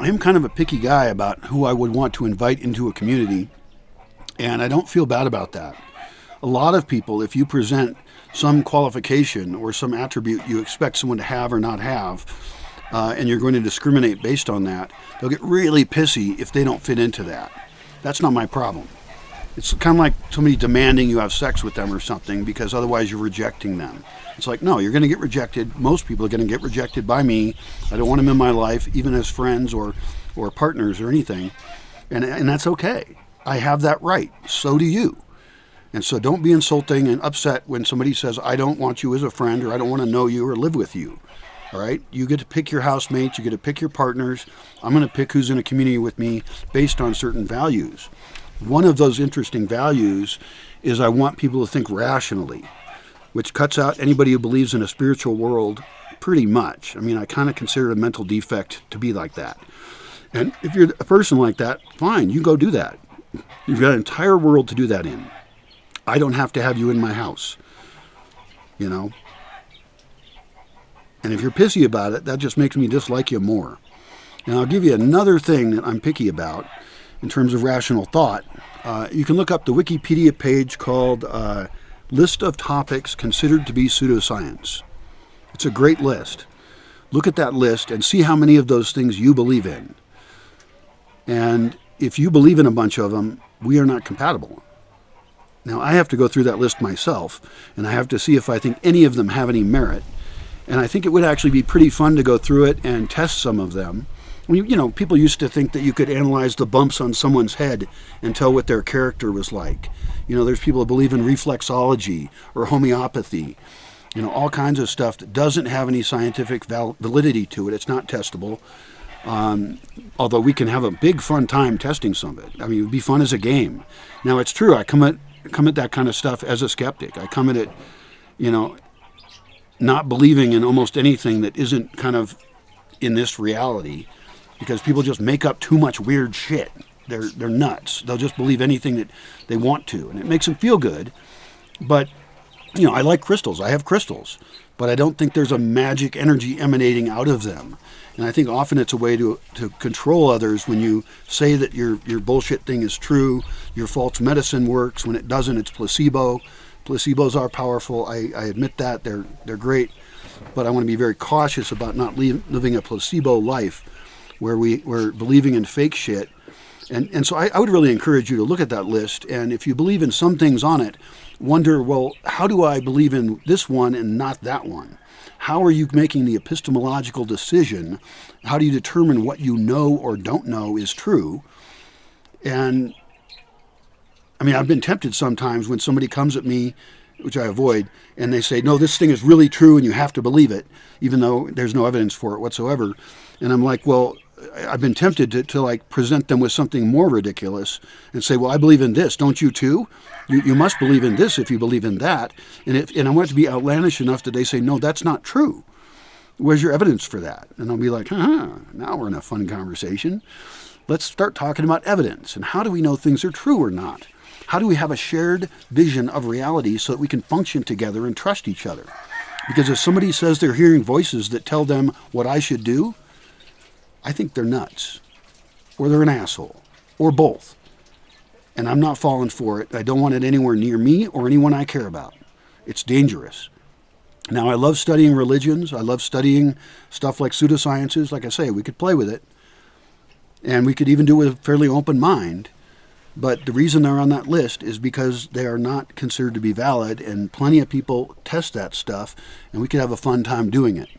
I am kind of a picky guy about who I would want to invite into a community, and I don't feel bad about that. A lot of people, if you present some qualification or some attribute you expect someone to have or not have, and you're going to discriminate based on that, they'll get really pissy if they don't fit into that. That's not my problem. It's kind of like somebody demanding you have sex with them or something because otherwise you're rejecting them. It's like, no, you're going to get rejected. Most people are going to get rejected by me. I don't want them in my life, even as friends or partners or anything. And that's okay. I have that right. So do you. And so don't be insulting and upset when somebody says, I don't want you as a friend, or I don't want to know you or live with you. All right? You get to pick your housemates. You get to pick your partners. I'm going to pick who's in a community with me based on certain values. One of those interesting values is I want people to think rationally, which cuts out anybody who believes in a spiritual world pretty much. I mean, I kind of consider it a mental defect to be like that. And if you're a person like that, fine, you go do that. You've got an entire world to do that in. I don't have to have you in my house, you know. And if you're pissy about it, that just makes me dislike you more. And I'll give you another thing that I'm picky about in terms of rational thought. You can look up the Wikipedia page called List of Topics Considered to be Pseudoscience. It's a great list. Look at that list and see how many of those things you believe in. And if you believe in a bunch of them, we are not compatible. Now, I have to go through that list myself, and I have to see if I think any of them have any merit. And I think it would actually be pretty fun to go through it and test some of them. You know, people used to think that you could analyze the bumps on someone's head and tell what their character was like. You know, there's people that believe in reflexology or homeopathy. You know, all kinds of stuff that doesn't have any scientific validity to it. It's not testable. Although we can have a big fun time testing some of it. I mean, it would be fun as a game. Now, it's true. I come at that kind of stuff as a skeptic. I come at it, you know, not believing in almost anything that isn't kind of in this reality, because people just make up too much weird shit. They're nuts. They'll just believe anything that they want to, and it makes them feel good. But, you know, I like crystals. I have crystals, but I don't think there's a magic energy emanating out of them. And I think often it's a way to control others when you say that your bullshit thing is true, your false medicine works. When it doesn't, it's placebo. Placebos are powerful. I admit that. They're great. But I want to be very cautious about not living a placebo life where we're believing in fake shit. And so I would really encourage you to look at that list. And if you believe in some things on it, wonder, well, how do I believe in this one and not that one? How are you making the epistemological decision? How do you determine what you know or don't know is true? And I mean, I've been tempted sometimes when somebody comes at me, which I avoid, and they say, no, this thing is really true and you have to believe it, even though there's no evidence for it whatsoever. And I'm like, well, I've been tempted to like present them with something more ridiculous and say, well, I believe in this. Don't you too? You must believe in this if you believe in that. And I want it to be outlandish enough that they say, no, that's not true. Where's your evidence for that? And I'll be like, now we're in a fun conversation. Let's start talking about evidence. And how do we know things are true or not? How do we have a shared vision of reality so that we can function together and trust each other? Because if somebody says they're hearing voices that tell them what I should do, I think they're nuts, or they're an asshole, or both. And I'm not falling for it. I don't want it anywhere near me or anyone I care about. It's dangerous. Now, I love studying religions. I love studying stuff like pseudosciences. Like I say, we could play with it. And we could even do it with a fairly open mind. But the reason they're on that list is because they are not considered to be valid, and plenty of people test that stuff, and we could have a fun time doing it.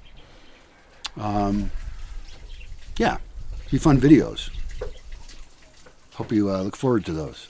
Yeah, be fun videos. Hope you look forward to those.